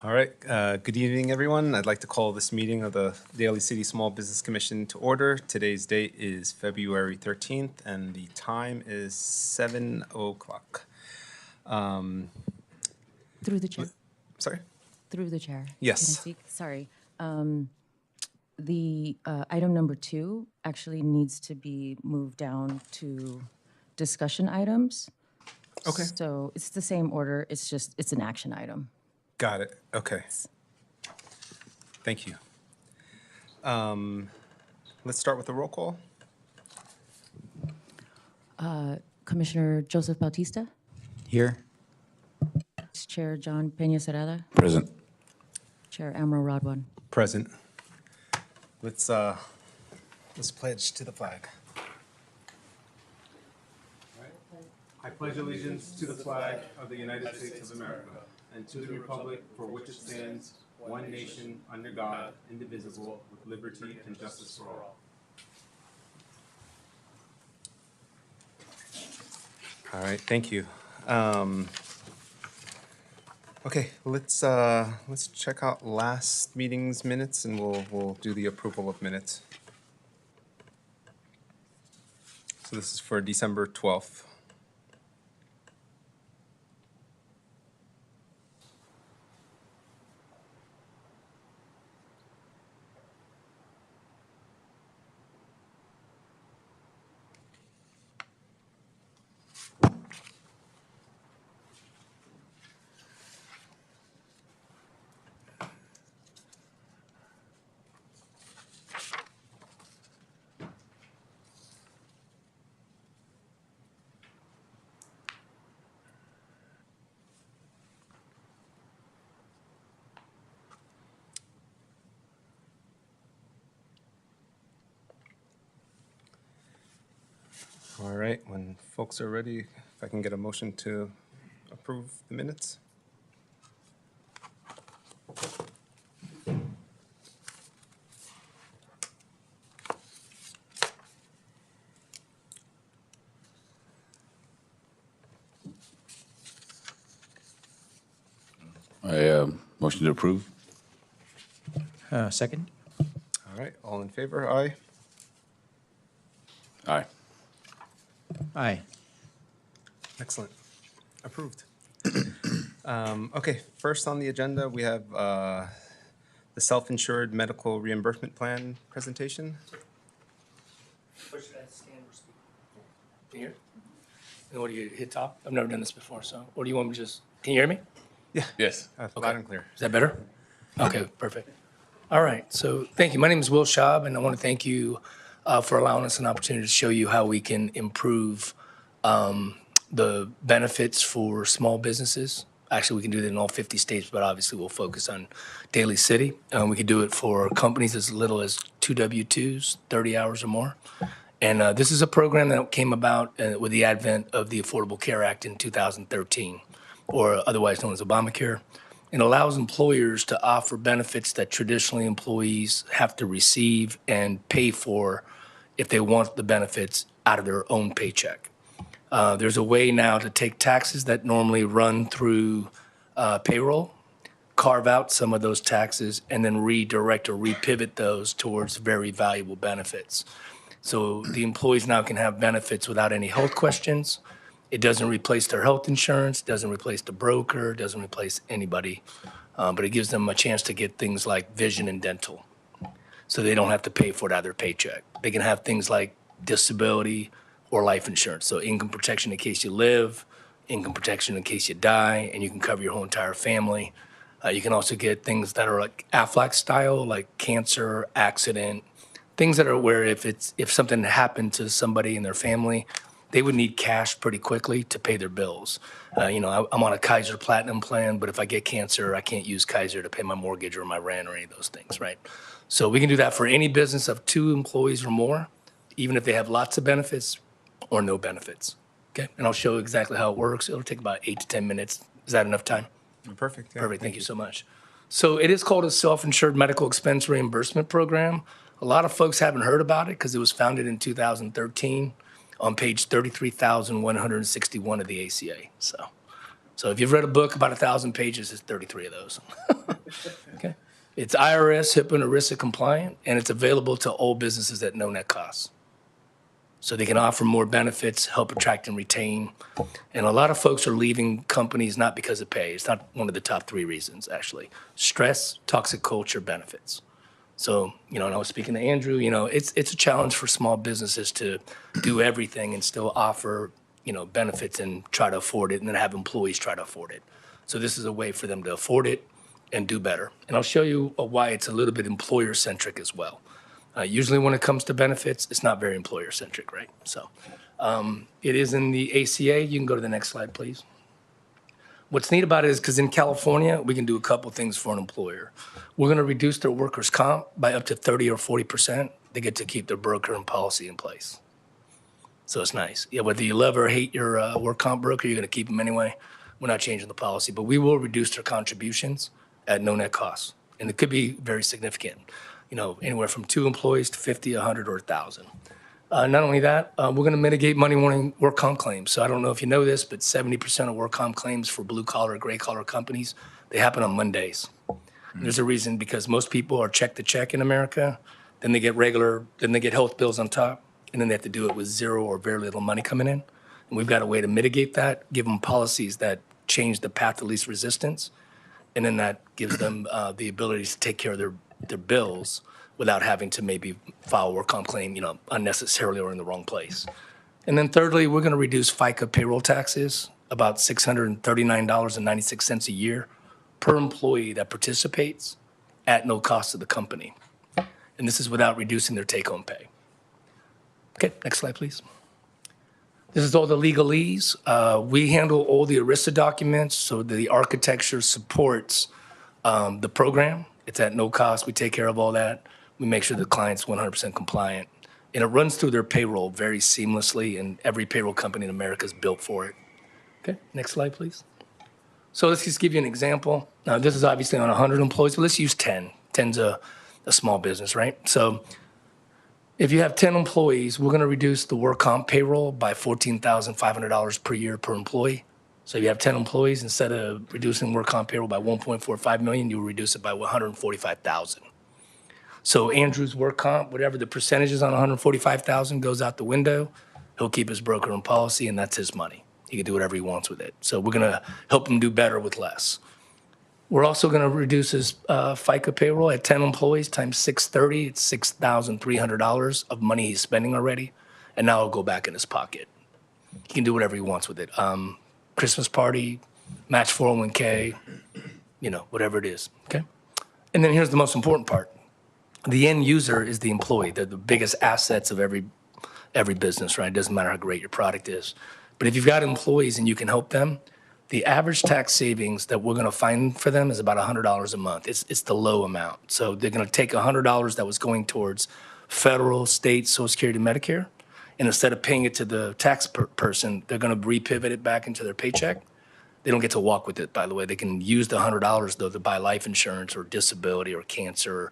All right, good evening, everyone. I'd like to call this meeting of the Daly City Small Business Commission to order. Today's date is February 13th, and the time is 7 o'clock. Through the chair. Sorry? Through the chair. Yes. Can I speak? Sorry. The item number 2 actually needs to be moved down to discussion items. Okay. So it's the same order. It's an action item. Got it. Okay. Thank you. Let's start with the roll call. Commissioner Joseph Bautista, Here. Chair John Peña Cerrada, Present. Chair Amro Rodwan. Present. Let's pledge to the flag. I pledge allegiance to the flag of the United States of America and to the republic for which it stands, one nation, under God, indivisible, with liberty and justice for all. All right, thank you. Okay, let's check out last meeting's minutes, and we'll do the approval of minutes. So this is for December 12th. All right, when folks are ready, if I can get a motion to approve the minutes? Motion to approve. Second? All right, all in favor, aye? Aye. Aye. Excellent, approved. Okay, first on the agenda, we have the self-insured medical reimbursement plan presentation. Or should I stand or speak? Here? And what do you hit top? I've never done this before, so what do you want me to just, can you hear me? Yeah. Yes. Loud and clear. Is that better? Okay, perfect. All right, so thank you. My name is Will Schaub, and I want to thank you for allowing us an opportunity to show you how we can improve the benefits for small businesses. Actually, we can do that in all 50 states, but obviously we'll focus on Daly City. We can do it for companies as little as 2 W-2s, 30 hours or more. And this is a program that came about with the advent of the Affordable Care Act in 2013, or otherwise known as Obamacare. It allows employers to offer benefits that traditionally employees have to receive and pay for if they want the benefits out of their own paycheck. There's a way now to take taxes that normally run through payroll, carve out some of those taxes, and then redirect or repivot those towards very valuable benefits. So the employees now can have benefits without any health questions. It doesn't replace their health insurance, doesn't replace the broker, doesn't replace anybody, but it gives them a chance to get things like vision and dental. So they don't have to pay for it out of their paycheck. They can have things like disability or life insurance. So income protection in case you live, income protection in case you die, and you can cover your whole entire family. You can also get things that are like Aflac style, like cancer, accident, things that are where if something happened to somebody in their family, they would need cash pretty quickly to pay their bills. I'm on a Kaiser Platinum plan, but if I get cancer, I can't use Kaiser to pay my mortgage or my rent or any of those things, right? So we can do that for any business of 2 employees or more, even if they have lots of benefits or no benefits, okay? And I'll show exactly how it works. It'll take about 8 to 10 minutes. Is that enough time? Perfect. Yeah, Perfect, thank you so much. So it is called a self-insured medical expense reimbursement program. A lot of folks haven't heard about it because it was founded in 2013 on page 33,161 of the ACA. So if you've read a book about 1,000 pages, it's 33 of those. Okay. It's IRS, HIPAA, and ERISA compliant, and it's available to all businesses at no net cost. So they can offer more benefits, help attract and retain. And a lot of folks are leaving companies not because of pay. It's not one of the top 3 reasons, actually. Stress, toxic culture, benefits. So, and I was speaking to Andrew, it's a challenge for small businesses to do everything and still offer, benefits and try to afford it and then have employees try to afford it. So this is a way for them to afford it and do better. And I'll show you why it's a little bit employer-centric as well. Usually when it comes to benefits, it's not very employer-centric, right? So it is in the ACA. You can go to the next slide, please. What's neat about it is because in California, we can do a couple things for an employer. We're going to reduce their workers' comp by up to 30 or 40%. They get to keep their broker and policy in place. So it's nice. Yeah, whether you love or hate your work comp broker, you're going to keep them anyway. We're not changing the policy, but we will reduce their contributions at no net cost. And it could be very significant, anywhere from 2 employees to 50, 100, or 1,000. Not only that, we're going to mitigate money warning work comp claims. So I don't know if you know this, but 70% of work comp claims for blue collar, gray collar companies, they happen on Mondays. And there's a reason, because most people are check to check in America. Then they get health bills on top, and then they have to do it with zero or very little money coming in. And we've got a way to mitigate that, give them policies that change the path of least resistance. And then that gives them the ability to take care of their bills without having to maybe file a work comp claim, unnecessarily or in the wrong place. And then thirdly, we're going to reduce FICA payroll taxes, about $639.96 a year per employee that participates at no cost to the company. And this is without reducing their take-home pay. Okay, next slide, please. This is all the legalese. We handle all the ERISA documents, so the architecture supports the program. It's at no cost. We take care of all that. We make sure the client's 100% compliant. And it runs through their payroll very seamlessly, and every payroll company in America is built for it. Okay, next slide, please. So let's just give you an example. Now, this is obviously on 100 employees, but let's use 10. 10's a small business, right? So if you have 10 employees, we're going to reduce the work comp payroll by $14,500 per year per employee. So if you have 10 employees, instead of reducing work comp payroll by $1.45 million, you will reduce it by $145,000. So Andrew's work comp, whatever the percentage is on $145,000 goes out the window. He'll keep his broker and policy, and that's his money. He can do whatever he wants with it. So we're going to help him do better with less. We're also going to reduce his FICA payroll at 10 employees times 630. It's $6,300 of money he's spending already, and now it'll go back in his pocket. He can do whatever he wants with it. Christmas party, match 401k, whatever it is, okay? And then here's the most important part. The end user is the employee. They're the biggest assets of every business, right? It doesn't matter how great your product is. But if you've got employees and you can help them, the average tax savings that we're going to find for them is about $100 a month. It's the low amount. So they're going to take $100 that was going towards federal, state, Social Security, Medicare, and instead of paying it to the tax person, they're going to repivot it back into their paycheck. They don't get to walk with it, by the way. They can use the $100, though, to buy life insurance or disability or cancer,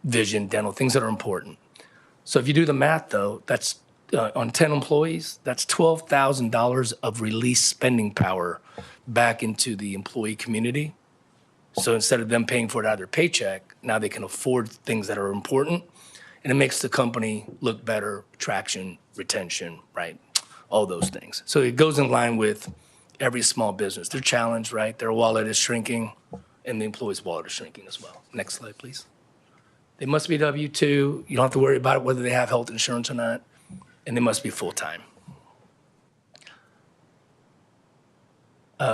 vision, dental, things that are important. So if you do the math, though, that's on 10 employees, that's $12,000 of released spending power back into the employee community. So instead of them paying for it out of their paycheck, now they can afford things that are important, and it makes the company look better, traction, retention, right? All those things. So it goes in line with every small business. They're challenged, right? Their wallet is shrinking, and the employee's wallet is shrinking as well. Next slide, please. They must be W-2. You don't have to worry about whether they have health insurance or not, and they must be full-time.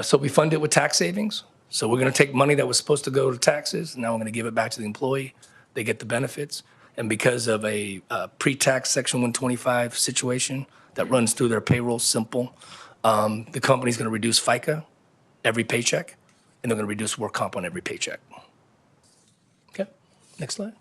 So we fund it with tax savings. So we're going to take money that was supposed to go to taxes. Now we're going to give it back to the employee. They get the benefits. And because of a pre-tax Section 125 situation that runs through their payroll, simple, the company's going to reduce FICA every paycheck, and they're going to reduce work comp on every paycheck. Okay, next slide.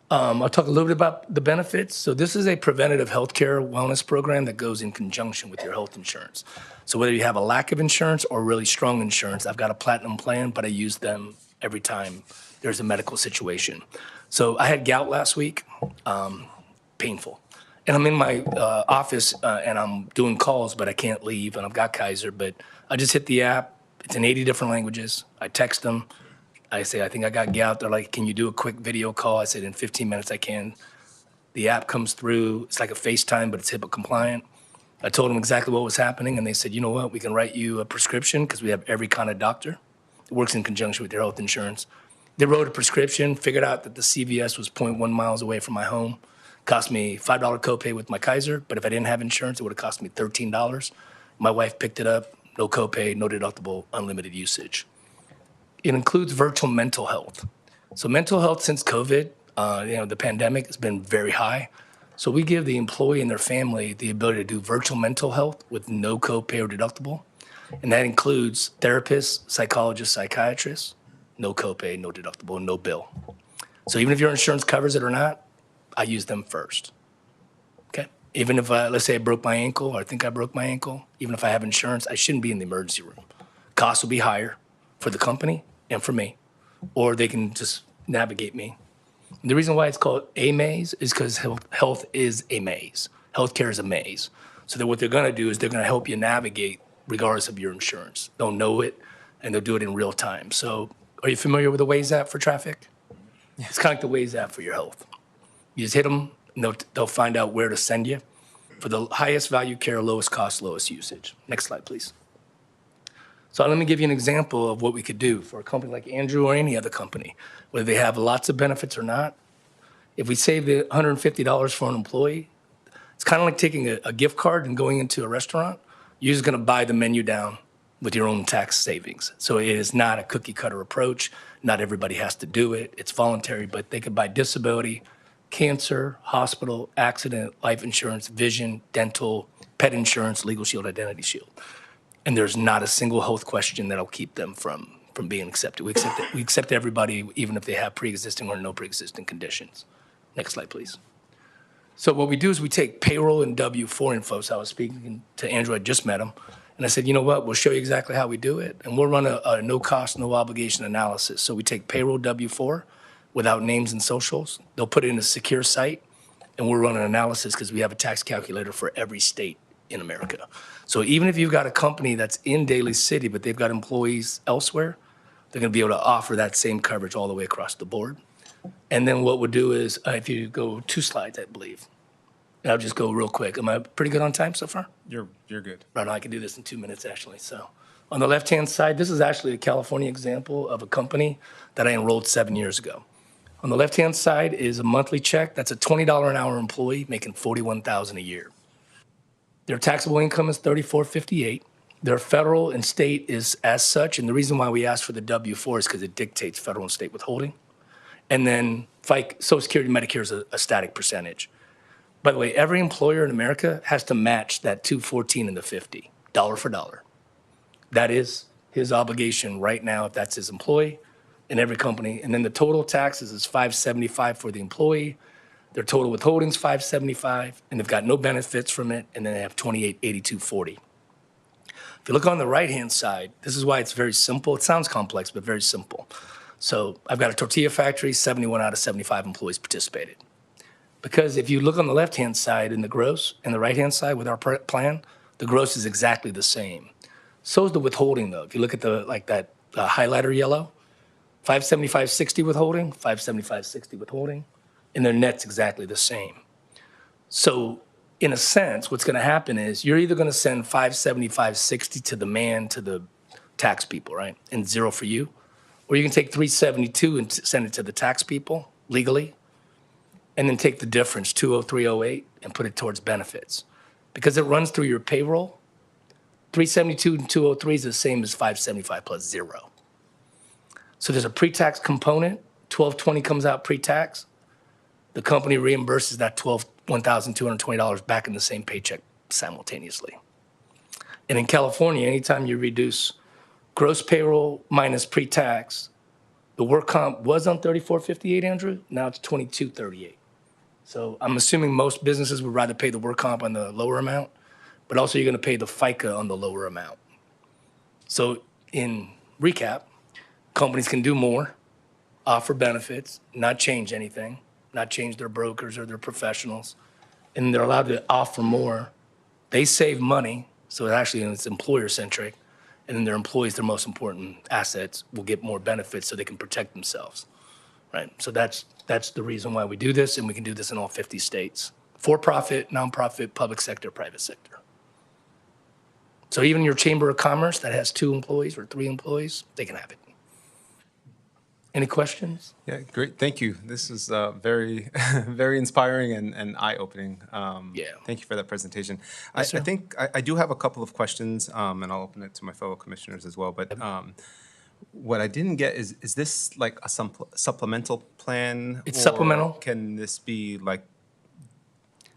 I'll talk a little bit about the benefits. So this is a preventative healthcare wellness program that goes in conjunction with your health insurance. So whether you have a lack of insurance or really strong insurance, I've got a platinum plan, but I use them every time there's a medical situation. So I had gout last week, painful. And I'm in my office and I'm doing calls, but I can't leave, and I've got Kaiser, but I just hit the app, It's in 80 different languages. I text them. I say, I think I got gout. They're like, can you do a quick video call? I said, in 15 minutes I can. The app comes through. It's like a FaceTime, but it's HIPAA compliant. I told them exactly what was happening, and they said, you know what, we can write you a prescription because we have every kind of doctor. It works in conjunction with their health insurance. They wrote a prescription, figured out that the CVS was 0.1 miles away from my home. Cost me $5 copay with my Kaiser, but if I didn't have insurance, it would have cost me $13. My wife picked it up, no copay, no deductible, unlimited usage. It includes virtual mental health. So mental health since COVID, the pandemic has been very high. So we give the employee and their family the ability to do virtual mental health with no copay or deductible. And that includes therapists, psychologists, psychiatrists, no copay, no deductible, no bill. So even if your insurance covers it or not, I use them first. Okay? Even if, let's say I broke my ankle, or I think I broke my ankle, even if I have insurance, I shouldn't be in the emergency room. Costs will be higher for the company and for me, or they can just navigate me. And the reason why it's called a maze is because health is a maze. Healthcare is a maze. So that what they're going to do is they're going to help you navigate regardless of your insurance. They'll know it, and they'll do it in real time. So are you familiar with the Waze app for traffic? It's kind of like the Waze app for your health. You just hit them, and they'll find out where to send you for the highest value care, lowest cost, lowest usage. Next slide, please. So let me give you an example of what we could do for a company like Andrew or any other company, whether they have lots of benefits or not. If we save the $150 for an employee, it's kind of like taking a gift card and going into a restaurant. You're just going to buy the menu down with your own tax savings. So it is not a cookie cutter approach. Not everybody has to do it. It's voluntary, but they could buy disability, cancer, hospital, accident, life insurance, vision, dental, pet insurance, legal shield, identity shield. And there's not a single health question that'll keep them from being accepted. We accept everybody, even if they have pre-existing or no pre-existing conditions. Next slide, please. So what we do is we take payroll and W-4 info. So I was speaking to Andrew, I just met him, and I said, you know what, we'll show you exactly how we do it, and we'll run a no-cost, no-obligation analysis. So we take payroll W-4 without names and socials. They'll put it in a secure site, and we'll run an analysis because we have a tax calculator for every state in America. So even if you've got a company that's in Daly City, but they've got employees elsewhere, they're going to be able to offer that same coverage all the way across the board. And then what we'll do is, if you go 2 slides, I believe, and I'll just go real quick. Am I pretty good on time so far? You're good. Right now, I can do this in 2 minutes, actually. So on the left-hand side, this is actually a California example of a company that I enrolled 7 years ago. On the left-hand side is a monthly check. That's a $20 an hour employee making $41,000 a year. Their taxable income is $34.58. Their federal and state is as such, and the reason why we ask for the W-4 is because it dictates federal and state withholding. And then Social Security, Medicare is a static percentage. By the way, every employer in America has to match that 214 and the 50, dollar for dollar. That is his obligation right now if that's his employee in every company. And then the total taxes is $575 for the employee. Their total withholdings $575, and they've got no benefits from it, and then they have $2882.40. If you look on the right-hand side, this is why it's very simple. It sounds complex, but very simple. So I've got a tortilla factory, 71 out of 75 employees participated. Because if you look on the left-hand side in the gross and the right-hand side with our plan, the gross is exactly the same. So is the withholding, though. If you look at that highlighter yellow, 575.60 withholding, 575.60 withholding, and their net's exactly the same. So in a sense, what's going to happen is you're either going to send 575.60 to the tax people, right, and 0 for you, or you can take 372 and send it to the tax people legally, and then take the difference, 203.08, and put it towards benefits. Because it runs through your payroll, 372 and 203 is the same as 575 plus 0. So there's a pre-tax component, 1220 comes out pre-tax. The company reimburses that $1,220 back in the same paycheck simultaneously. And in California, anytime you reduce gross payroll minus pre-tax, the work comp was on $34.58, Andrew. Now it's $22.38. So I'm assuming most businesses would rather pay the work comp on the lower amount, but also you're going to pay the FICA on the lower amount. So in recap, companies can do more, offer benefits, not change anything, not change their brokers or their professionals, and they're allowed to offer more. They save money, so actually it's employer-centric, and then their employees, their most important assets, will get more benefits so they can protect themselves, right? So that's the reason why we do this, and we can do this in all 50 states. For-profit, nonprofit, public sector, private sector. So even your Chamber of Commerce that has 2 employees or 3 employees, they can have it. Any questions? Yeah, great. Thank you. This is very, very inspiring and eye-opening. Yeah. Thank you for that presentation. Yes, sir. I think I do have a couple of questions, and I'll open it to my fellow commissioners as well. But what I didn't get is this like a supplemental plan? It's or supplemental. Can this be like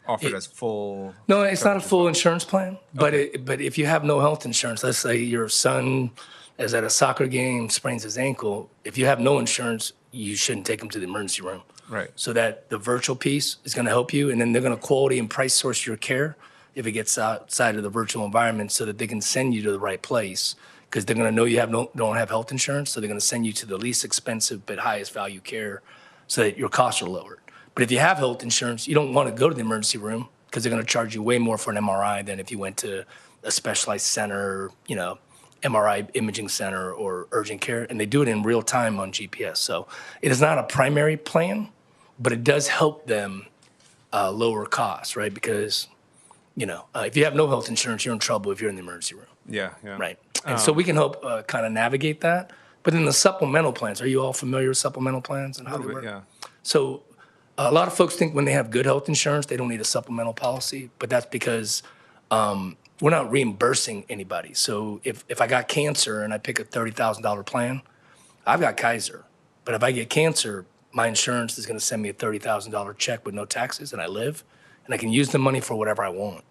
offered as full? No, it's not a coverage as full well? insurance plan, but but if you have no health insurance, let's say your son is at a soccer game, sprains his ankle, if you have no insurance, you shouldn't take him to the emergency room. Right. So that the virtual piece is going to help you, and then they're going to quality and price source your care if it gets outside of the virtual environment so that they can send you to the right place, because they're going to know you don't have health insurance, so they're going to send you to the least expensive but highest value care so that your costs are lowered. But if you have health insurance, you don't want to go to the emergency room because they're going to charge you way more for an MRI than if you went to a specialized center, MRI imaging center or urgent care, and they do it in real time on GPS. So it is not a primary plan, but it does help them lower costs, right? Because, if you have no health insurance, you're in trouble if you're in the emergency room, Yeah, yeah. right? And so we can help kind of navigate that. But in the supplemental plans, are you all familiar with supplemental plans and A how they little work? bit, yeah. So a lot of folks think when they have good health insurance, they don't need a supplemental policy, but that's because we're not reimbursing anybody. So if I got cancer and I pick a $30,000 plan, I've got Kaiser. But if I get cancer, my insurance is going to send me a $30,000 check with no taxes, and I live, and I can use the money for whatever I want.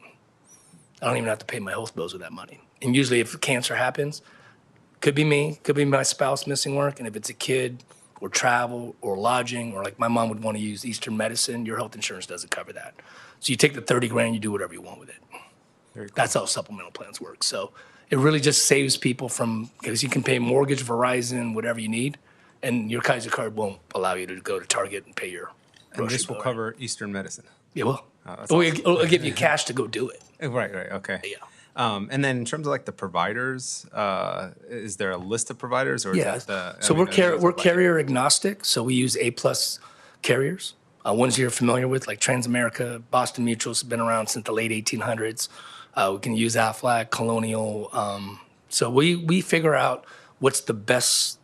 I don't even have to pay my health bills with that money. And usually if cancer happens, could be me, could be my spouse missing work, and if it's a kid or travel or lodging, or like my mom would want to use Eastern medicine, your health insurance doesn't cover that. So you take the 30 grand, you do whatever you want with it. Very cool. That's how supplemental plans work. So it really just saves people from, because you can pay mortgage, Verizon, whatever you need, and your Kaiser card won't allow you to go to Target and pay your And grocery this will bill, right? cover Eastern medicine. Yeah, well, that's it'll give you cash to go do it. Right, okay. Yeah. And then in terms of like the providers, is there a list of providers or Yeah. is that the? So we're carrier agnostic. So we use A+ carriers. Ones you're familiar with, like Transamerica, Boston Mutual's been around since the late 1800s. We can use Aflac, Colonial. So we figure out what's the best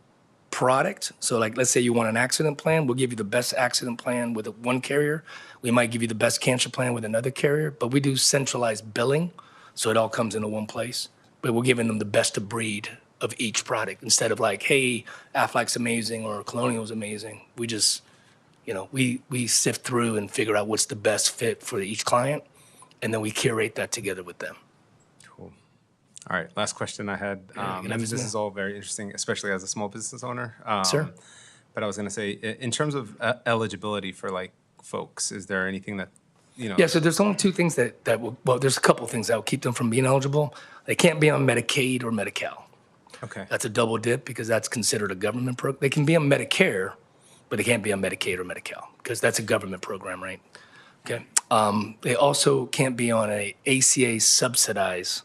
product. So like, let's say you want an accident plan, we'll give you the best accident plan with one carrier. We might give you the best cancer plan with another carrier, but we do centralized billing. So it all comes into one place. But we're giving them the best of breed of each product instead of like, hey, Aflac's amazing or Colonial's amazing. We just, we sift through and figure out what's the best fit for each client, and then we curate that together with them. Cool. All right, last question I had, and this is all very interesting, especially as a small business owner. Sure. But I was going to say, in terms of eligibility for like folks, is there anything that, Yeah, so there's only 2 things that will, well, there's a couple of things that will keep them from being eligible. They can't be on Medicaid or Medi-Cal. Okay. That's a double dip because that's considered a government program. They can be on Medicare, but they can't be on Medicaid or Medi-Cal because that's a government program, right? Okay. They also can't be on a ACA subsidized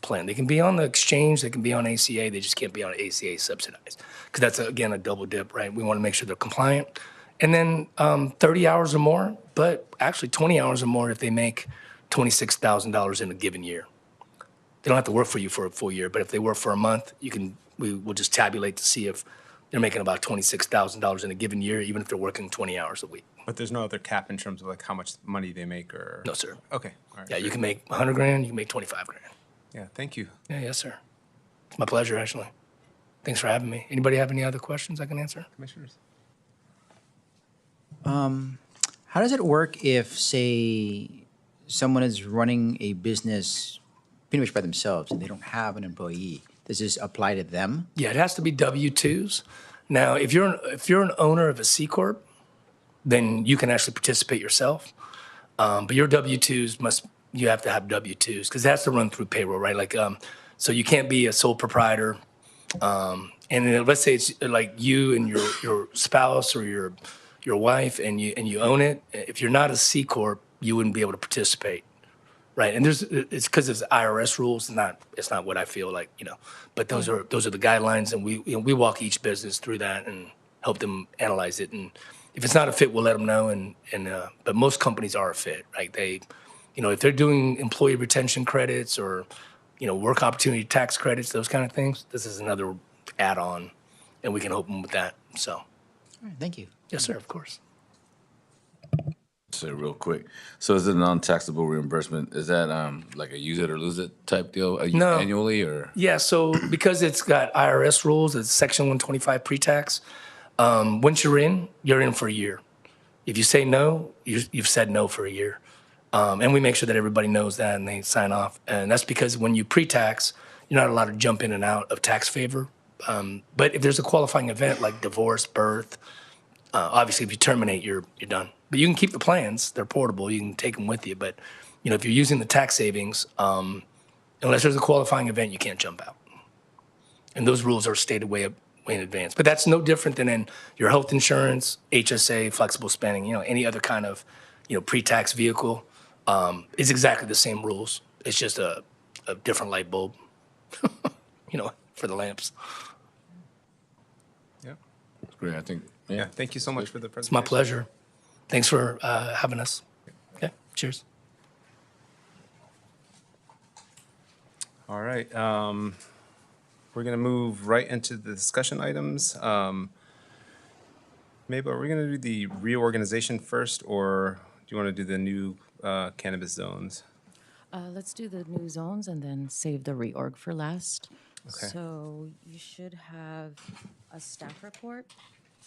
plan. They can be on the exchange, they can be on ACA, they just can't be on ACA subsidized because that's, again, a double dip, right? We want to make sure they're compliant. And then 30 hours or more, but actually 20 hours or more if they make $26,000 in a given year. They don't have to work for you for a full year, but if they work for a month, we will just tabulate to see if they're making about $26,000 in a given year, even if they're working 20 hours a week. But there's no other cap in terms of like how much money they make or? No, sir. Okay. All right. Yeah, you can make 100 grand, you can make 25 grand. Yeah, thank you. Yeah, yes, sir. It's my pleasure, actually. Thanks for having me. Anybody have any other questions I can answer? Commissioners? How does it work if, say, someone is running a business pretty much by themselves and they don't have an employee? Does this apply to them? Yeah, it has to be W-2s. Now, if you're an owner of a C corp, then you can actually participate yourself. But your W-2s you have to have W-2s because it has to run through payroll, right? Like, so you can't be a sole proprietor. And then let's say it's like you and your spouse or your wife and you own it. If you're not a C corp, you wouldn't be able to participate. right? And it's because it's IRS rules, it's not what I feel like, but those are the guidelines, and we walk each business through that and help them analyze it. And if it's not a fit, we'll let them know. But most companies are a fit, right? If they're doing employee retention credits or, work opportunity tax credits, those kind of things, this is another add-on, and we can help them with that. So, All right, thank you. yes, sir, of course. Say real quick. So is it a non-taxable reimbursement? Is that like a use it or lose it type deal No. annually or? Yeah, so because it's got IRS rules, it's Section 125 pre-tax. Once you're in for a year. If you say no, you've said no for a year. And we make sure that everybody knows that and they sign off. And that's because when you pre-tax, you're not allowed to jump in and out of tax favor. But if there's a qualifying event like divorce, birth, obviously if you terminate, you're done. But you can keep the plans; they're portable. You can take them with you. But if you're using the tax savings, unless there's a qualifying event, you can't jump out. And those rules are stated way in advance. But that's no different than in your health insurance, HSA, flexible spending. Any other kind of pre-tax vehicle. It's exactly the same rules. It's just a different light bulb, for the lamps. Yeah. Great, I think. Yeah. Thank you so much for the It's presentation. my pleasure. Thanks for having us. Okay, cheers. All right. We're going to move right into the discussion items. Maybe are we going to do the reorganization first, or do you want to do the new cannabis zones? Let's do the new zones and then save the reorg for last. Okay. So you should have a staff report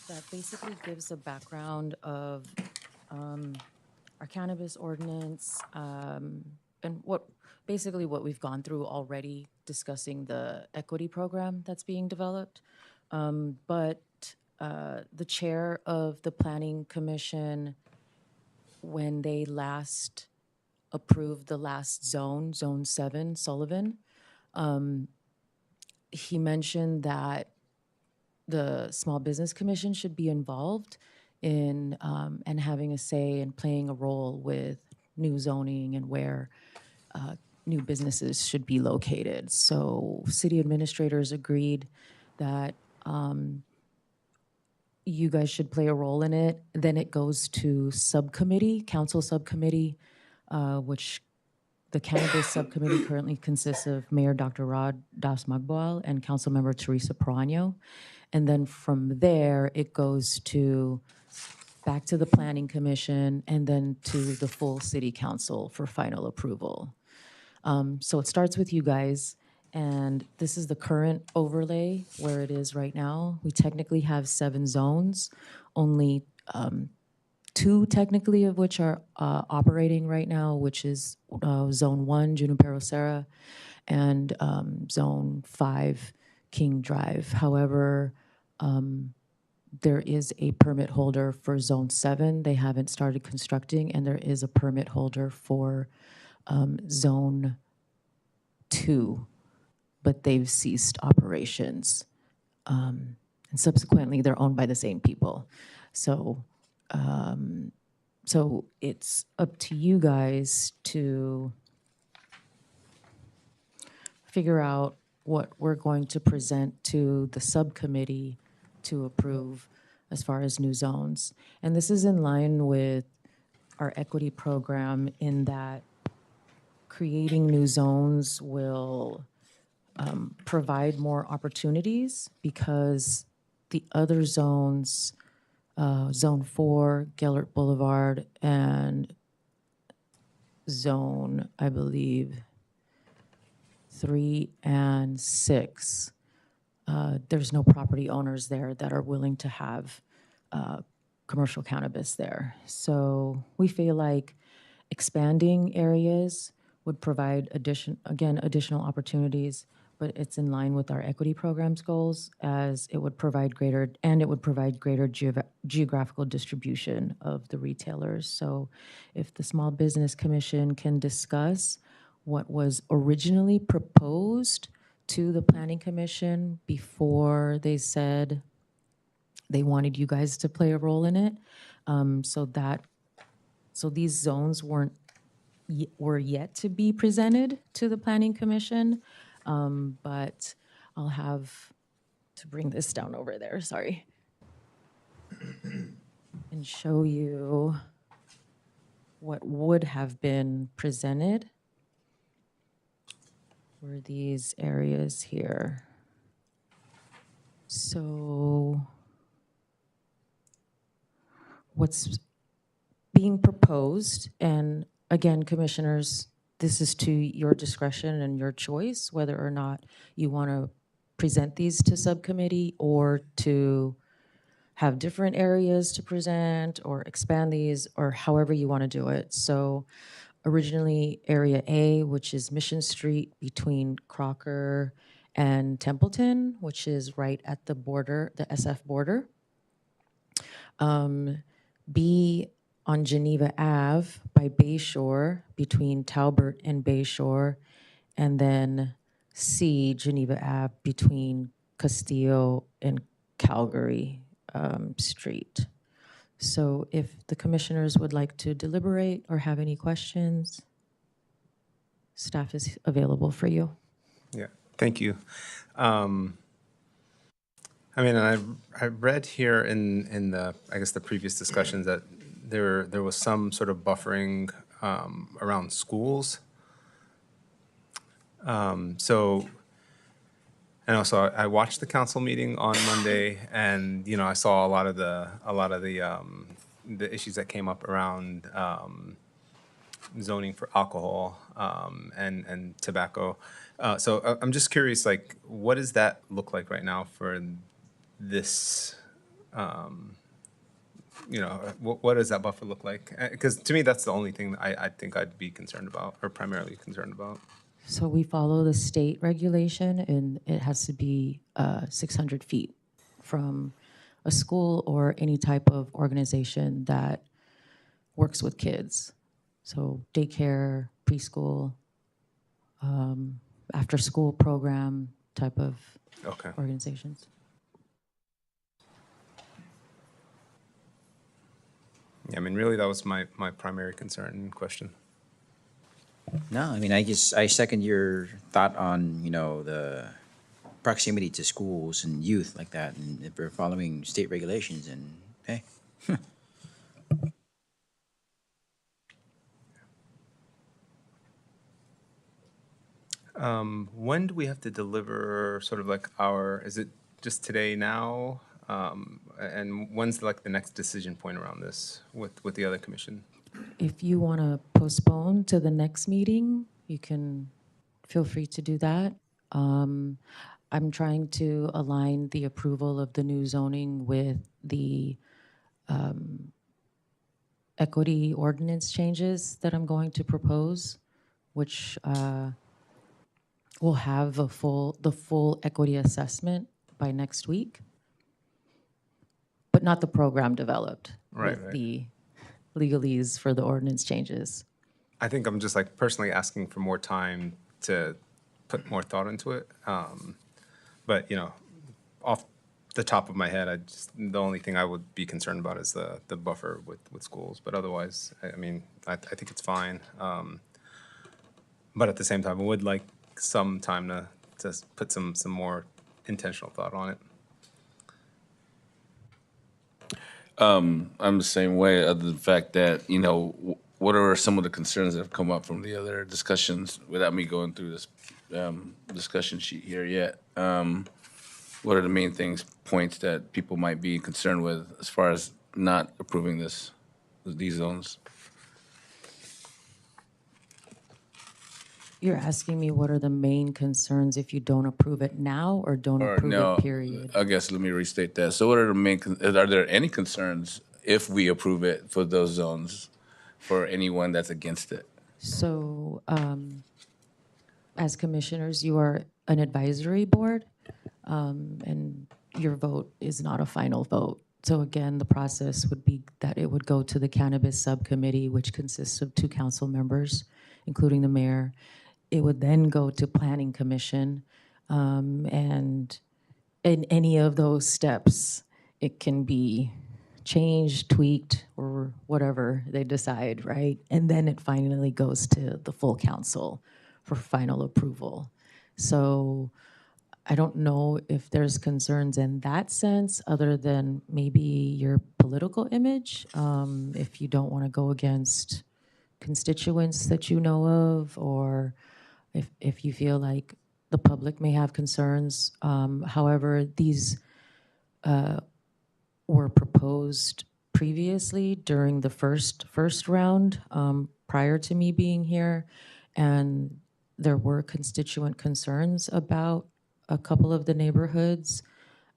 that basically gives a background of our cannabis ordinance and what we've gone through already discussing the equity program that's being developed. But the chair of the Planning Commission, when they last approved the last zone, Zone 7, Sullivan, he mentioned that the Small Business Commission should be involved in and having a say and playing a role with new zoning and where new businesses should be located. So city administrators agreed that you guys should play a role in it. Then it goes to subcommittee, council subcommittee, which the cannabis subcommittee currently consists of Mayor Dr. Rod Das Magboal and Councilmember Teresa Proaño. And then from there, it goes back to the Planning Commission and then to the full city council for final approval. So it starts with you guys, and this is the current overlay where it is right now. We technically have 7 zones, only 2 technically of which are operating right now, which is Zone 1, Junipero Serra, and Zone 5, King Drive. However, there is a permit holder for Zone 7. They haven't started constructing, and there is a permit holder for Zone 2, but they've ceased operations. And subsequently, they're owned by the same people. So it's up to you guys to figure out what we're going to present to the subcommittee to approve as far as new zones. And this is in line with our equity program in that creating new zones will provide more opportunities because the other zones, Zone 4, Gellert Boulevard, and Zone, I believe, 3 and 6, there's no property owners there that are willing to have commercial cannabis there. So we feel like expanding areas would provide additional opportunities, but it's in line with our equity program's goals as it would provide greater geographical distribution of the retailers. So if the Small Business Commission can discuss what was originally proposed to the Planning Commission before they said they wanted you guys to play a role in it, so these zones weren't were yet to be presented to the Planning Commission, but I'll have to bring this down over there, sorry, and show you what would have been presented were these areas here. So what's being proposed, and again, commissioners, this is to your discretion and your choice, whether or not you want to present these to subcommittee or to have different areas to present or expand these or however you want to do it. So originally Area A, which is Mission Street between Crocker and Templeton, which is right at the border, the SF border. B on Geneva Ave by Bayshore between Talbot and Bayshore, and then C, Geneva Ave between Castillo and Calgary Street. So if the commissioners would like to deliberate or have any questions, staff is available for you. Yeah, thank you. I mean, I read here in the, I guess, the previous discussions that there was some sort of buffering around schools. So, and also I watched the council meeting on Monday, and I saw a lot of the issues that came up around zoning for alcohol and tobacco. So I'm just curious, like, what does that look like right now for this? What does that buffer look like? Because to me, that's the only thing that I think I'd be concerned about, or primarily concerned about. So we follow the state regulation, and it has to be 600 feet from a school or any type of organization that works with kids. So daycare, preschool, after-school program type of Okay. organizations. Yeah, I mean, really, that was my primary concern and question. No, I mean, I guess I second your thought on, the proximity to schools and youth like that, and if we're following state regulations, and hey. When do we have to deliver sort of like is it just today now? And when's like the next decision point around this with the other commission? If you want to postpone to the next meeting, you can feel free to do that. I'm trying to align the approval of the new zoning with the equity ordinance changes that I'm going to propose, which will have the full equity assessment by next week, but not the program developed with the legalese for the ordinance changes. I think I'm just like personally asking for more time to put more thought into it. But off the top of my head, the only thing I would be concerned about is the buffer with schools. But otherwise, I mean, I think it's fine. But at the same time, I would like some time to put some more intentional thought on it. I'm the same way, other than the fact that, what are some of the concerns that have come up from the other discussions without me going through this discussion sheet here yet? What are the main points that people might be concerned with as far as not approving these zones? You're asking me what are the main concerns if you don't approve it now or don't Or approve no, it, period? I guess let me restate that. So what are the are there any concerns if we approve it for those zones for anyone that's against it? So as commissioners, you are an advisory board, and your vote is not a final vote. So again, the process would be that it would go to the cannabis subcommittee, which consists of 2 council members, including the mayor. It would then go to planning commission, and in any of those steps, it can be changed, tweaked, or whatever they decide, right? And then it finally goes to the full council for final approval. So I don't know if there's concerns in that sense, other than maybe your political image, if you don't want to go against constituents that you know of, or if you feel like the public may have concerns. However, these were proposed previously during the first round, prior to me being here, and there were constituent concerns about a couple of the neighborhoods.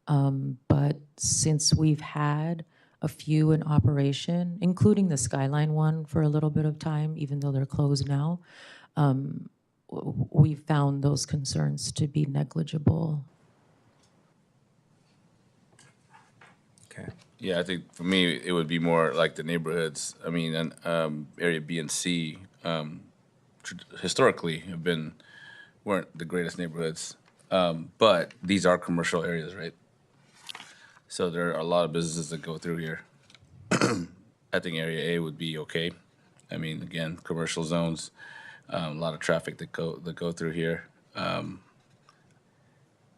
But since we've had a few in operation, including the Skyline one for a little bit of time, even though they're closed now, we found those concerns to be negligible. Okay. Yeah, I think for me, it would be more like the neighborhoods. I mean, and area B and C historically weren't the greatest neighborhoods, but these are commercial areas, right? So there are a lot of businesses that go through here. I think Area A would be okay. I mean, again, commercial zones, a lot of traffic that go through here.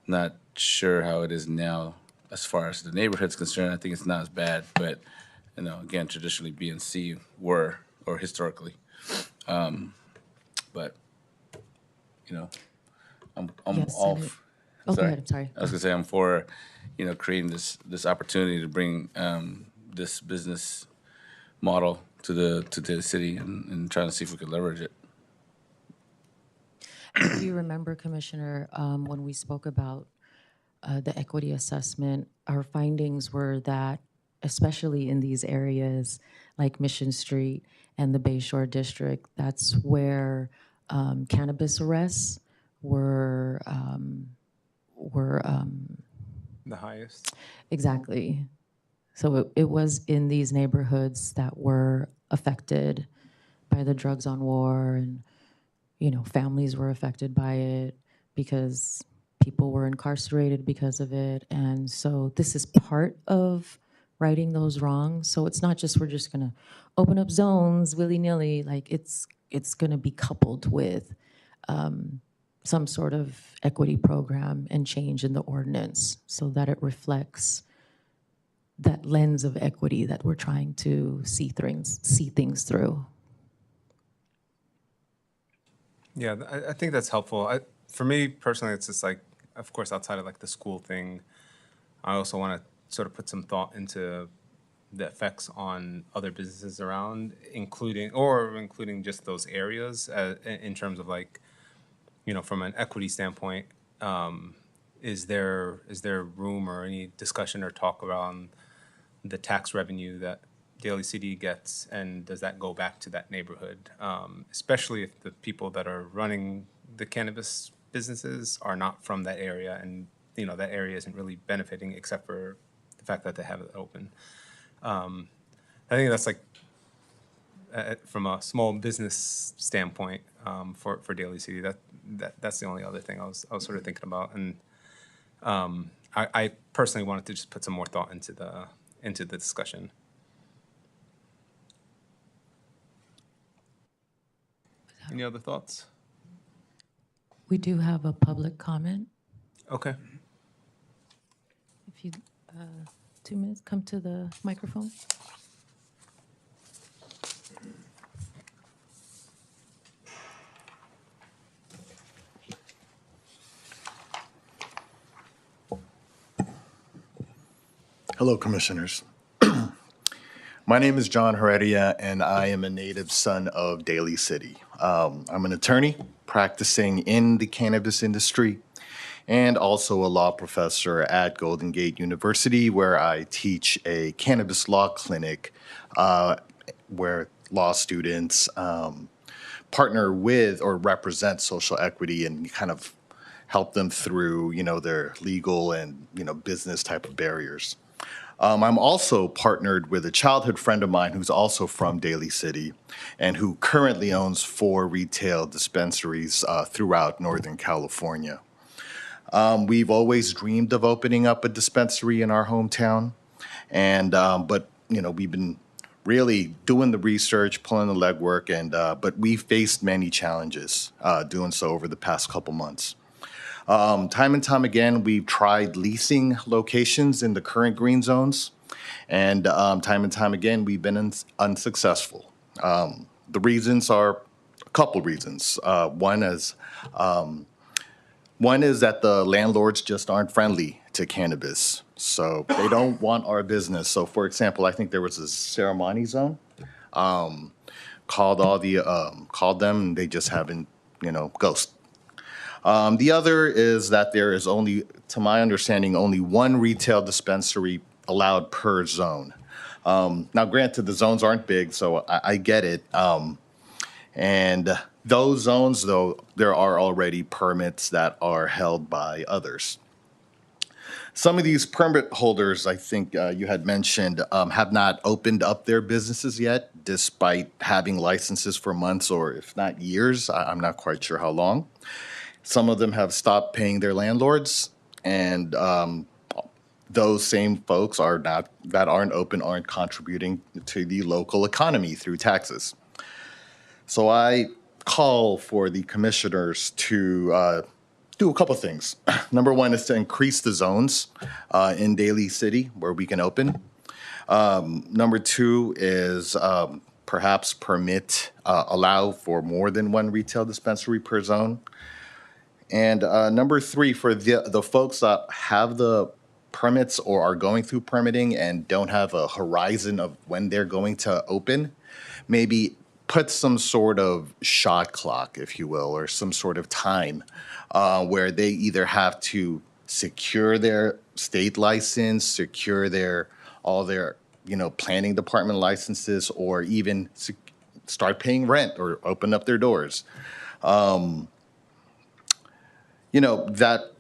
Not sure how it is now as far as the neighborhood's concerned. I think it's not as bad, but again, traditionally B and C were, or historically. But I'm Yes, all. and oh, go ahead, I'm sorry. I was gonna say I'm for, creating this opportunity to bring this business model to the city and trying to see if we could leverage it. Do you remember, Commissioner, when we spoke about the equity assessment, our findings were that, especially in these areas like Mission Street and the Bayshore District, that's where cannabis arrests were The highest. exactly. So it was in these neighborhoods that were affected by the drugs on war, and families were affected by it because people were incarcerated because of it. And so this is part of righting those wrongs. So it's not just we're just going to open up zones willy-nilly. Like it's going to be coupled with some sort of equity program and change in the ordinance so that it reflects that lens of equity that we're trying to see things through. Yeah, I think that's helpful. For me personally, it's just like, of course, outside of like the school thing, I also want to sort of put some thought into the effects on other businesses around, including just those areas, in terms of like, from an equity standpoint, is there room or any discussion or talk around the tax revenue that Daly City gets, and does that go back to that neighborhood? Especially if the people that are running the cannabis businesses are not from that area, and that area isn't really benefiting except for the fact that they have it open. I think that's like, from a small business standpoint, for Daly City, that's the only other thing I was sort of thinking about, and I personally wanted to just put some more thought into the discussion. Any other thoughts? We do have a public comment. Okay. If you, 2 minutes, come to the microphone. Hello, Commissioners. My name is John Heredia, and I am a native son of Daly City. I'm an attorney practicing in the cannabis industry and also a law professor at Golden Gate University, where I teach a cannabis law clinic where law students partner with or represent social equity and kind of help them through, their legal and, business type of barriers. I'm also partnered with a childhood friend of mine who's also from Daly City and who currently owns 4 retail dispensaries throughout Northern California. We've always dreamed of opening up a dispensary in our hometown, and but we've been really doing the research, pulling the legwork, and but we faced many challenges doing so over the past couple months. Time and time again, we've tried leasing locations in the current green zones, and time and time again, we've been unsuccessful. The reasons are a couple reasons. One is that the landlords just aren't friendly to cannabis, so they don't want our business. So, for example, I think there was a ceremony zone. Called them, and they just haven't, ghost. The other is that there is only, to my understanding, only one retail dispensary allowed per zone. Now, granted, the zones aren't big, so I get it. And those zones, though, there are already permits that are held by others. Some of these permit holders, I think you had mentioned, have not opened up their businesses yet, despite having licenses for months or if not years. I'm not quite sure how long. Some of them have stopped paying their landlords, and those same folks that aren't open aren't contributing to the local economy through taxes. So I call for the commissioners to do a couple things. Number one is to increase the zones in Daly City where we can open. Number two is perhaps allow for more than one retail dispensary per zone. And number three, for the folks that have the permits or are going through permitting and don't have a horizon of when they're going to open, maybe put some sort of shot clock, if you will, or some sort of time where they either have to secure their state license, secure all their planning department licenses, or even start paying rent or open up their doors. That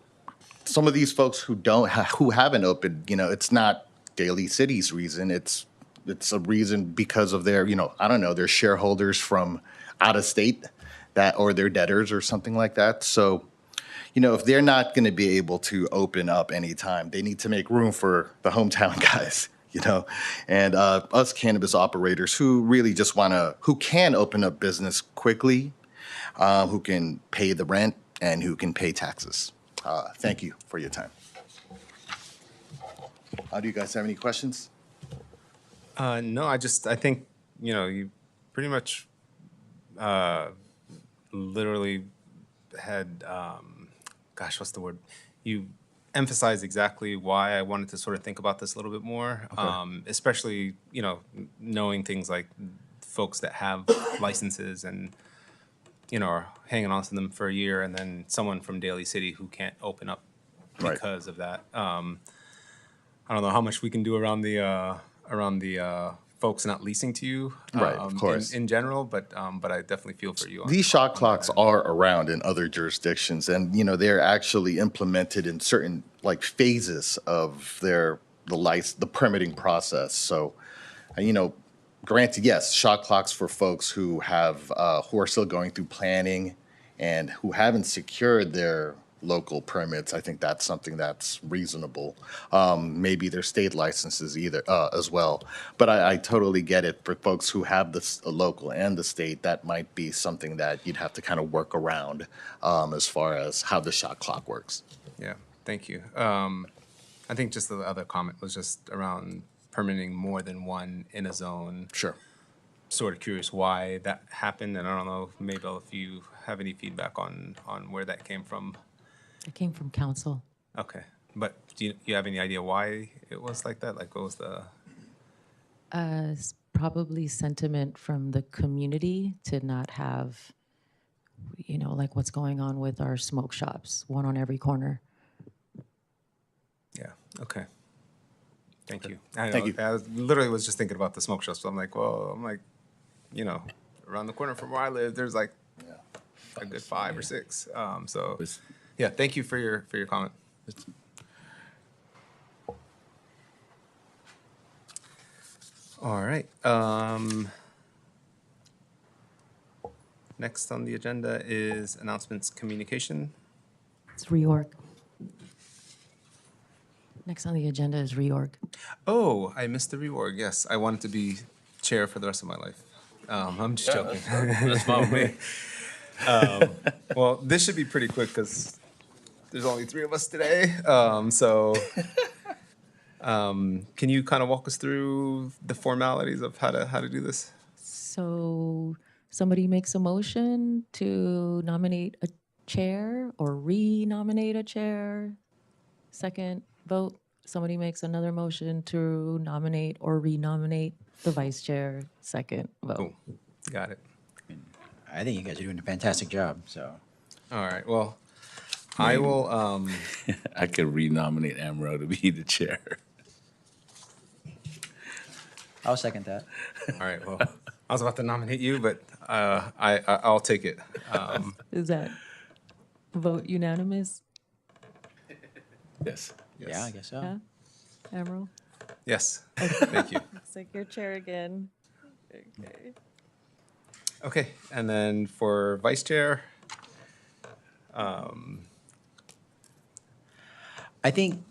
some of these folks who haven't opened, it's not Daly City's reason. It's a reason because of their, I don't know, their shareholders from out of state or their debtors or something like that. So, if they're not going to be able to open up anytime, they need to make room for the hometown guys, and us cannabis operators who really just who can open up business quickly, who can pay the rent and who can pay taxes. Thank you for your time. Do you guys have any questions? No, I think, you pretty much literally had, what's the word? You emphasized exactly why I wanted to sort of think about this a little bit more, especially, knowing things like folks that have licenses and, are hanging on to them for a year, and then someone from Daly City who can't open up because of that. I don't know how much we can do around the folks not leasing to you, Right, of course. in general, but I definitely feel for you. These shot clocks are around in other jurisdictions, and they're actually implemented in certain phases of the permitting process. So, granted, yes, shot clocks for folks who are still going through planning and who haven't secured their local permits. I think that's something that's reasonable. Maybe their state licenses as well. But I totally get it. For folks who have the local and the state, that might be something that you'd have to kind of work around as far as how the shot clock works. Yeah, thank you. I think just the other comment was just around permitting more than one in a zone. Sure. Sort of curious why that happened, and I don't know, Maybell, if you have any feedback on where that came from. It came from council. Okay, but do you have any idea why it was like that? What was the? It's probably sentiment from the community to not have, what's going on with our smoke shops, one on every corner. Yeah. Okay. Thank you. I know, Thank you. I literally was just thinking about the smoke shops. So I'm like, around the corner from where I live, there's a good 5 or 6. So yeah, thank you for your comment. All right. Next on the agenda is announcements communication. It's reorg. Next on the agenda is reorg. Oh, I missed the reorg. Yes, I wanted to be chair for the rest of my life. I'm just joking. That's fine with me. Well, this should be pretty quick because there's only 3 of us today. Can you kind of walk us through the formalities of how to do this? So somebody makes a motion to nominate a chair or re-nominate a chair. Second vote, somebody makes another motion to nominate or re-nominate the vice chair. Second vote. Cool. Got it. I think you guys are doing a fantastic job, so. All right. Well, I will. I could renominate Amro to be the chair. I'll second that. All right. Well, I was about to nominate you, but I'll take it. Is that vote unanimous? Yes. Yeah, I guess so. Yeah? Emerald? Yes. Thank you. Looks like your chair again. Okay. Okay. And then for vice chair, I think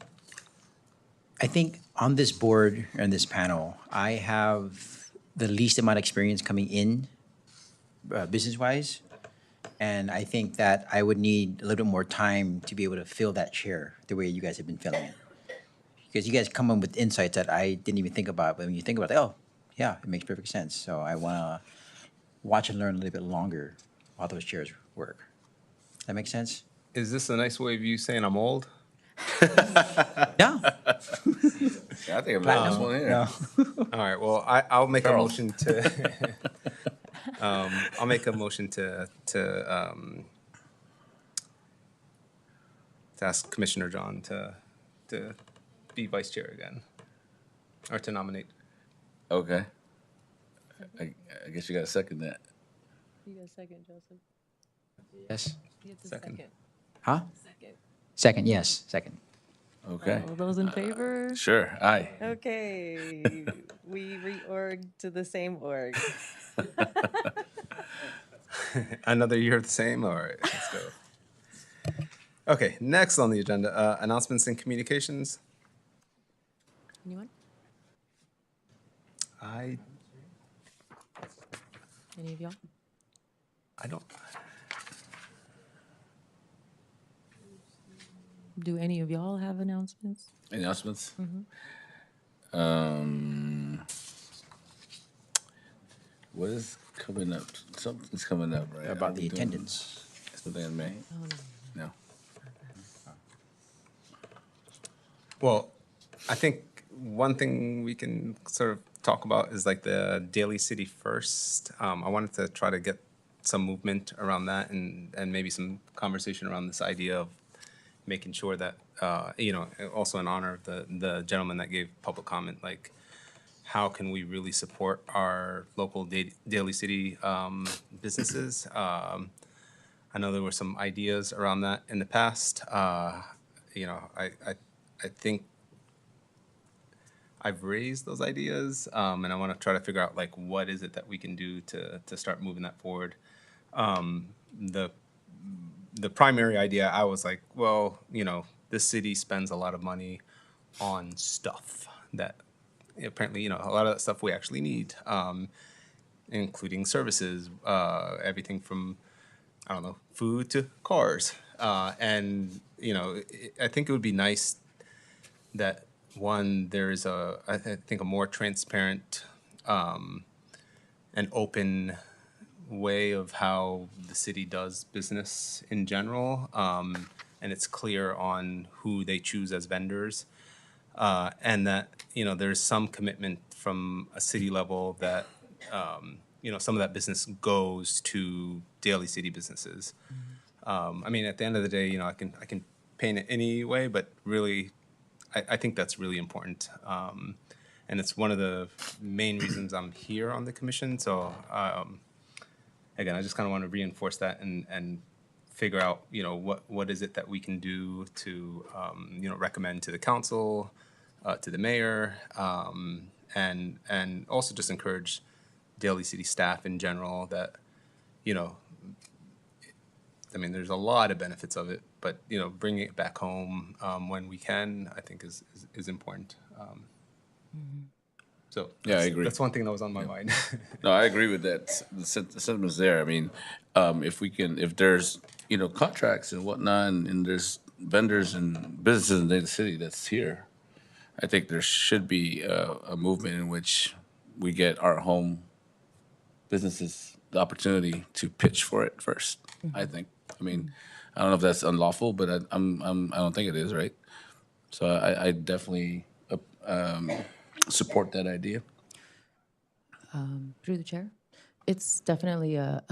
on this board and this panel, I have the least amount of experience coming in business-wise. And I think that I would need a little bit more time to be able to fill that chair the way you guys have been filling it. Because you guys come in with insights that I didn't even think about. But when you think about it, oh, yeah, it makes perfect sense. So I want to watch and learn a little bit longer while those chairs work. That make sense? is this a nice way of you saying I'm old? No. Yeah, I think I'm the last one here. No. All right. Well, I'll make a motion to. I'll make a motion to ask Commissioner John to be vice chair again, or to nominate. Okay. I guess you got to second that. You got a second, Joseph? Yes. You get the Second. Huh? Second. Second, yes, second. Okay. All those in favor? Sure. Aye. Okay, we reorg to the same org. Another year of the same. All right. Let's go. Okay. Next on the agenda, announcements and communications. Anyone? I Any of y'all? don't. Do any of y'all have announcements? Announcements? What is coming up? Something's coming up, right? About Are the we doing attendance. Something in May? No. Well, I think one thing we can sort of talk about is like the Daly City First. I wanted to try to get some movement around that and maybe some conversation around this idea of making sure that, also in honor of the gentleman that gave public comment, like how can we really support our local Daly City businesses? I know there were some ideas around that in the past. I think I've raised those ideas, and I want to try to figure out like what is it that we can do to start moving that forward. The primary idea, I was like, well, this city spends a lot of money on stuff that apparently, a lot of that stuff we actually need, including services, everything from, I don't know, food to cars. I think it would be nice that there is I think a more transparent and open way of how the city does business in general, and it's clear on who they choose as vendors, and that there's some commitment from a city level that some of that business goes to Daly City businesses. I mean, at the end of the day, I can paint it any way, but really, I think that's really important. And it's one of the main reasons I'm here on the commission. So, again, I just kind of want to reinforce that and figure out, what is it that we can do to, recommend to the council, to the mayor, and also just encourage Daly City staff in general that, I mean, there's a lot of benefits of it, but bringing it back home when we can, I think is important. So Yeah, I agree. That's one thing that was on my mind. No, I agree with that. The sentiment's there. I mean, if there's, contracts and whatnot, and there's vendors and businesses in the city that's here, I think there should be a movement in which we get our home businesses the opportunity to pitch for it first. I think. I mean, I don't know if that's unlawful, but I don't think it is, right? So I definitely support that idea. Through the chair, it's definitely a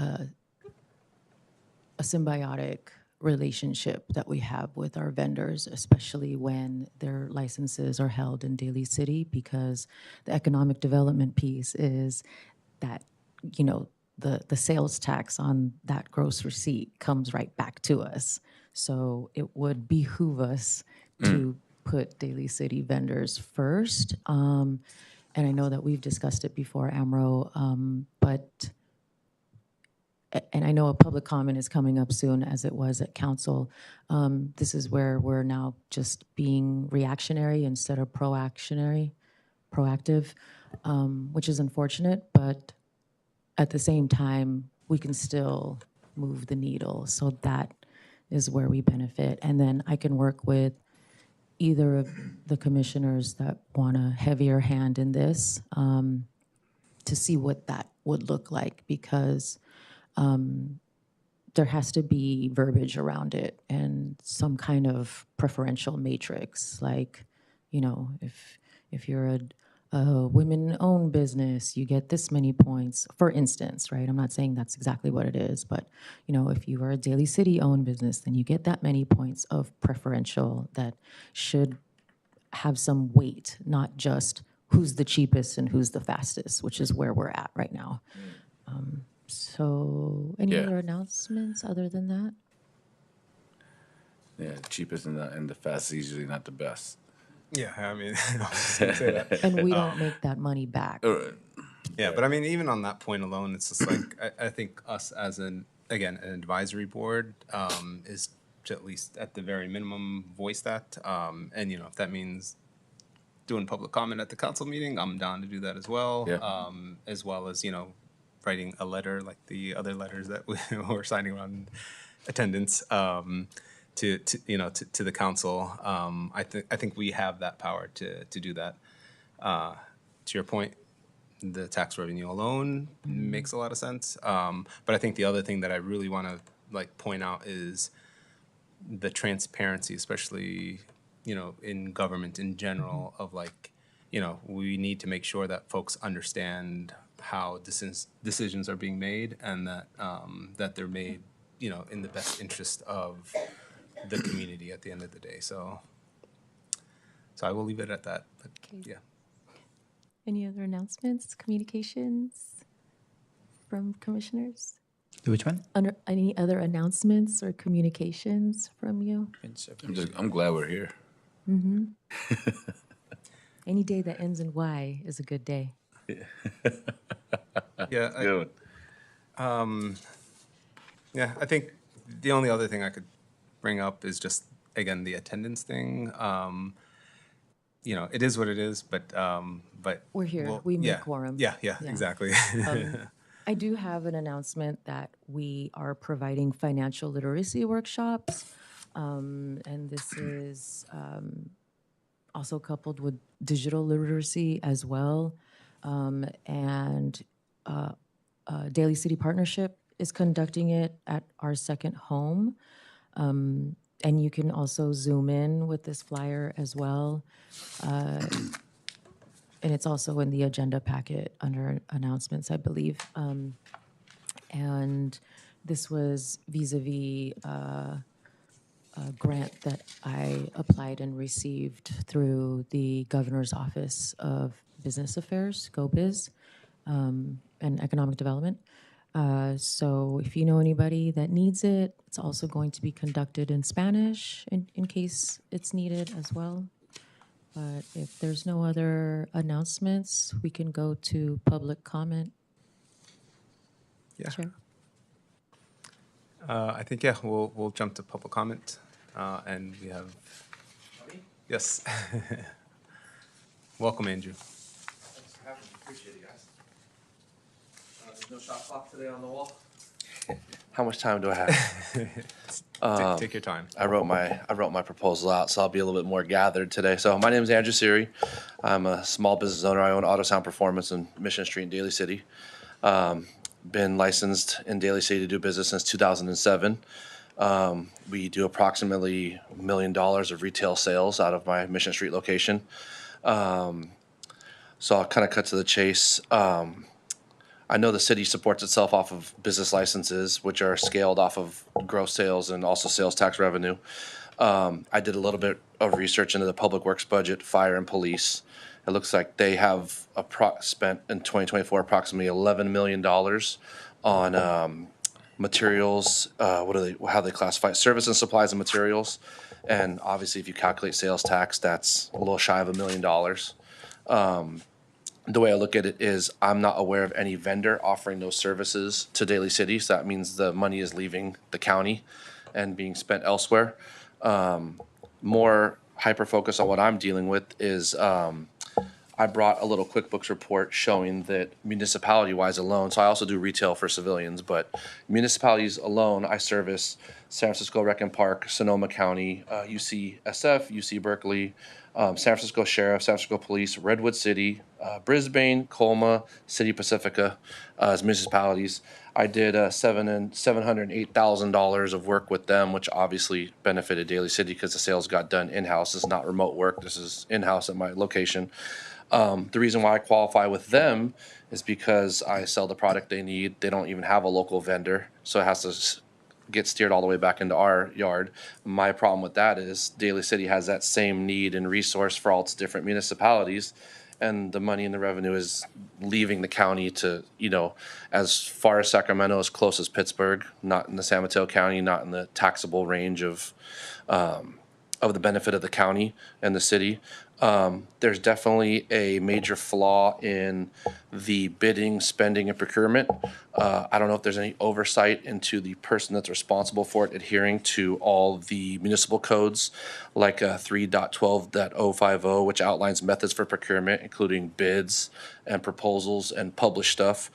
symbiotic relationship that we have with our vendors, especially when their licenses are held in Daly City, because the economic development piece is that, the sales tax on that gross receipt comes right back to us. So it would behoove us to put Daly City vendors first. And I know that we've discussed it before, Amro, and I know a public comment is coming up soon, as it was at council. This is where we're now just being reactionary instead of proactive, which is unfortunate, but at the same time, we can still move the needle. So that is where we benefit. And then I can work with either of the commissioners that want a heavier hand in this to see what that would look like, because there has to be verbiage around it and some kind of preferential matrix. Like, if you're a women-owned business, you get this many points, for instance, right? I'm not saying that's exactly what it is, but if you are a Daly City-owned business, then you get that many points of preferential that should have some weight, not just who's the cheapest and who's the fastest, which is where we're at right now. So any Yeah. other announcements other than that? Yeah, cheapest and the fastest is usually not the best. Yeah, I mean, I was just gonna say that. And we don't make that money back. Yeah, but I mean, even on that point alone, it's just like I think us as an advisory board is to at least at the very minimum voice that, and if that means doing public comment at the council meeting, I'm down to do that as well. Yeah. As well as writing a letter like the other letters that we're signing around attendance. To the council, I think we have that power to do that. To your point, the tax revenue alone makes a lot of sense. But I think the other thing that I really want to point out is the transparency, especially in government in general, of we need to make sure that folks understand how decisions are being made, and that that they're made in the best interest of the community at the end of the day. So I will leave it at that. But Okay. yeah. Any other announcements, communications from commissioners? Which one? Any other announcements or communications from you? I'm glad we're here. Any day that ends in Y is a good day. Yeah. Good. I think the only other thing I could bring up is just, again, the attendance thing. It is what it is, but We're here. We make quorum. Yeah, Yeah. exactly. I do have an announcement that we are providing financial literacy workshops. And this is also coupled with digital literacy as well. Daly City Partnership is conducting it at our second home. And you can also zoom in with this flyer as well. And it's also in the agenda packet under announcements, I believe. And this was vis-a-vis a grant that I applied and received through the Governor's Office of Business Affairs, GoBiz, and Economic Development. So if you know anybody that needs it, it's also going to be conducted in Spanish in case it's needed as well. But if there's no other announcements, we can go to public comment. Yeah. Chair. I think we'll jump to public comment. And we have, yes. Welcome, Andrew. Thanks for having me. Appreciate it, guys. There's no shot clock today on the wall. How much time do I have? Take your time. I wrote my proposal out, so I'll be a little bit more gathered today. So my name is Andrew Siri. I'm a small business owner. I own Auto Sound Performance in Mission Street in Daly City. Been licensed in Daly City to do business since 2007. We do approximately $1 million of retail sales out of my Mission Street location. So I'll kind of cut to the chase. I know the city supports itself off of business licenses, which are scaled off of gross sales and also sales tax revenue. I did a little bit of research into the public works budget, fire and police. It looks like they have spent in 2024 approximately $11 million on materials. How they classify it? Service and supplies and materials. And obviously, if you calculate sales tax, that's a little shy of $1 million. The way I look at it is I'm not aware of any vendor offering those services to Daly City. So that means the money is leaving the county and being spent elsewhere. More hyper focus on what I'm dealing with is I brought a little QuickBooks report showing that municipality-wise alone, so I also do retail for civilians, but municipalities alone, I service San Francisco Rec and Park, Sonoma County, UCSF, UC Berkeley, San Francisco Sheriff, San Francisco Police, Redwood City, Brisbane, Colma, City Pacifica as municipalities. I did $708,000 of work with them, which obviously benefited Daly City because the sales got done in-house. This is not remote work. This is in-house at my location. The reason why I qualify with them is because I sell the product they need. They don't even have a local vendor, so it has to get steered all the way back into our yard. My problem with that is Daly City has that same need and resource for all its different municipalities, and the money and the revenue is leaving the county to, as far as Sacramento, as close as Pittsburgh, not in the San Mateo County, not in the taxable range of the benefit of the county and the city. There's definitely a major flaw in the bidding, spending, and procurement. I don't know if there's any oversight into the person that's responsible for it adhering to all the municipal codes, like 3.12.050, which outlines methods for procurement, including bids and proposals and published stuff.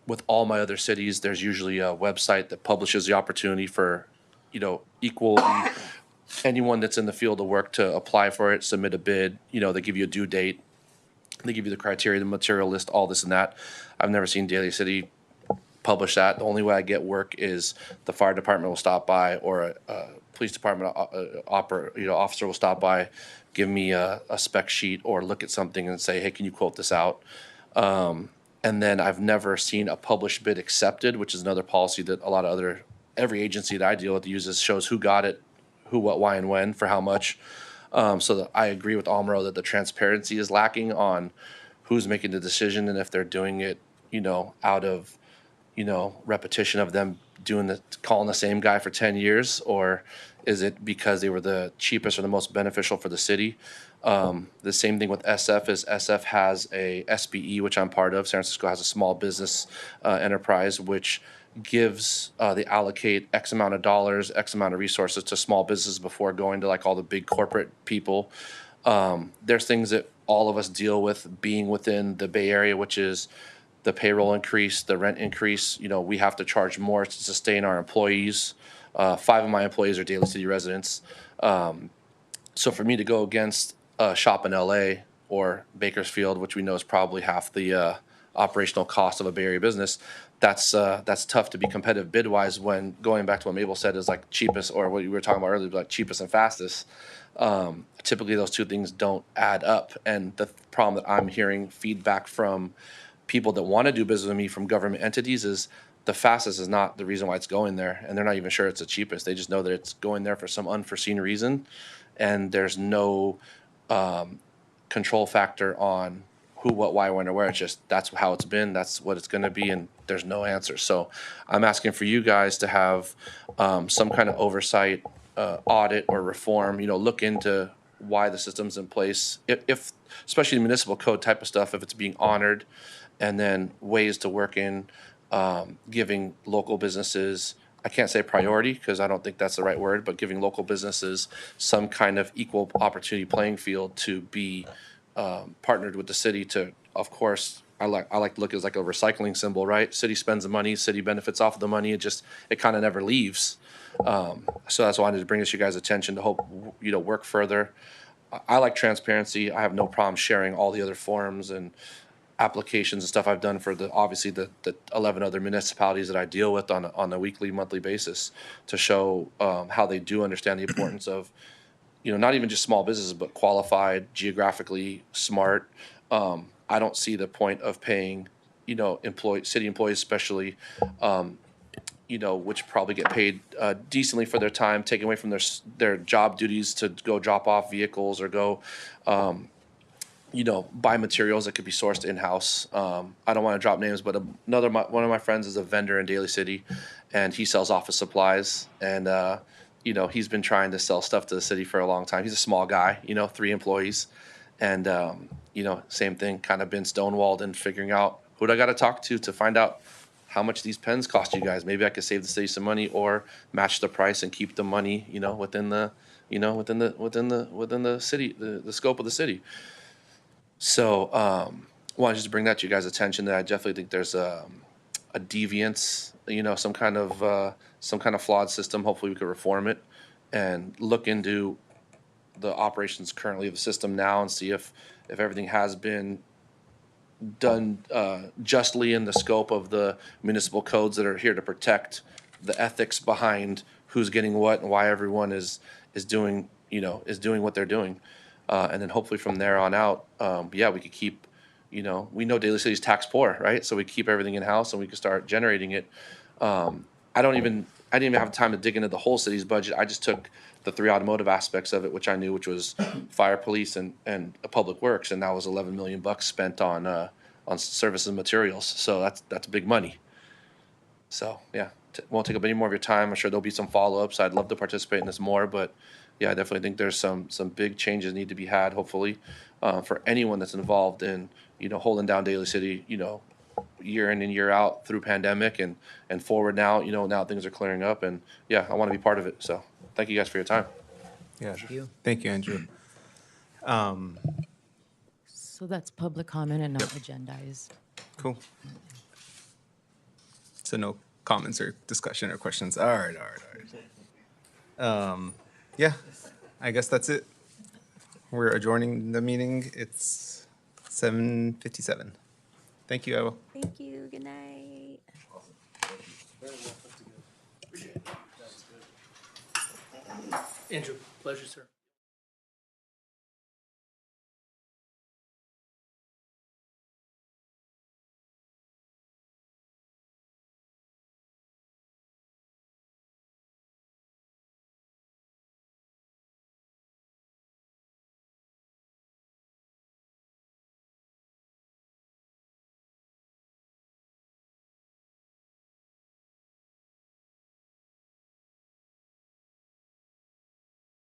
With all my other cities, there's usually a website that publishes the opportunity for, equally anyone that's in the field of work to apply for it, submit a bid. They give you a due date. They give you the criteria, the material list, all this and that. I've never seen Daly City publish that. The only way I get work is the fire department will stop by, or a police department officer will stop by, give me a spec sheet or look at something and say, hey, can you quote this out? And then I've never seen a published bid accepted, which is another policy that every agency that I deal with uses, shows who got it, who, what, why, and when, for how much. So I agree with Almaro that the transparency is lacking on who's making the decision, and if they're doing it, out of, repetition of them calling the same guy for 10 years, or is it because they were the cheapest or the most beneficial for the city? The same thing with SF is SF has a SBE, which I'm part of. San Francisco has a small business enterprise, which gives they allocate X amount of dollars, X amount of resources to small businesses before going to like all the big corporate people. There's things that all of us deal with being within the Bay Area, which is the payroll increase, the rent increase. We have to charge more to sustain our employees. 5 of my employees are Daly City residents. So for me to go against a shop in LA or Bakersfield, which we know is probably half the operational cost of a Bay Area business, that's tough to be competitive bid wise, when going back to what Mabel said is like cheapest, or what you were talking about earlier, like cheapest and fastest. Typically those two things don't add up. And the problem that I'm hearing feedback from people that want to do business with me from government entities is the fastest is not the reason why it's going there. And they're not even sure it's the cheapest. They just know that it's going there for some unforeseen reason. And there's no control factor on who, what, why, when, or where. It's just that's how it's been, that's what it's going to be, and there's no answer. So I'm asking for you guys to have some kind of oversight, audit or reform, look into why the system's in place, if especially the municipal code type of stuff, if it's being honored, and then ways to work in giving local businesses I can't say priority because I don't think that's the right word, but giving local businesses some kind of equal opportunity playing field to be partnered with the city to, of course, I like to look at it as like a recycling symbol, right? City spends the money, city benefits off of the money. It kind of never leaves. So that's why I wanted to bring this to you guys' attention to hope, work further. I like transparency. I have no problem sharing all the other forms and applications and stuff I've done for obviously the 11 other municipalities that I deal with on a weekly, monthly basis to show how they do understand the importance of, not even just small businesses, but qualified, geographically smart. I don't see the point of paying, city employees especially, which probably get paid decently for their time, taken away from their job duties to go drop off vehicles or go, buy materials that could be sourced in-house. I don't want to drop names, but one of my friends is a vendor in Daly City, and he sells office supplies. And he's been trying to sell stuff to the city for a long time. He's a small guy, 3 employees, and same thing. Kind of been stonewalled in figuring out who I got to talk to find out how much these pens cost you guys. Maybe I could save the city some money or match the price and keep the money, within the city, the scope of the city. So, wanted just to bring that to you guys' attention that I definitely think there's a deviance, some kind of flawed system. Hopefully we could reform it and look into the operations currently of the system now and see if everything has been done justly in the scope of the municipal codes that are here to protect the ethics behind who's getting what and why everyone is doing what they're doing. And then hopefully from there on out, we could keep, we know Daly City's tax poor, right? So we keep everything in house and we can start generating it. I didn't even have time to dig into the whole city's budget. I just took the 3 automotive aspects of it, which I knew, which was fire, police, and public works, and that was $11 million spent on services and materials. So that's big money. So yeah, won't take up any more of your time. I'm sure there'll be some follow-ups. I'd love to participate in this more, but yeah, I definitely think there's some big changes need to be had, hopefully, for anyone that's involved in, holding down Daly City, year in and year out through pandemic and forward now, now things are clearing up, and yeah, I want to be part of it. So thank you guys for your time. Yeah. you. Thank you, Andrew. So that's public comment and not agendized. Cool. So no comments or discussion or questions. All right. Yeah, I guess that's it. We're adjourning the meeting. It's 7:57. Thank you, Iowa. Thank you. Good night. Andrew, pleasure, sir.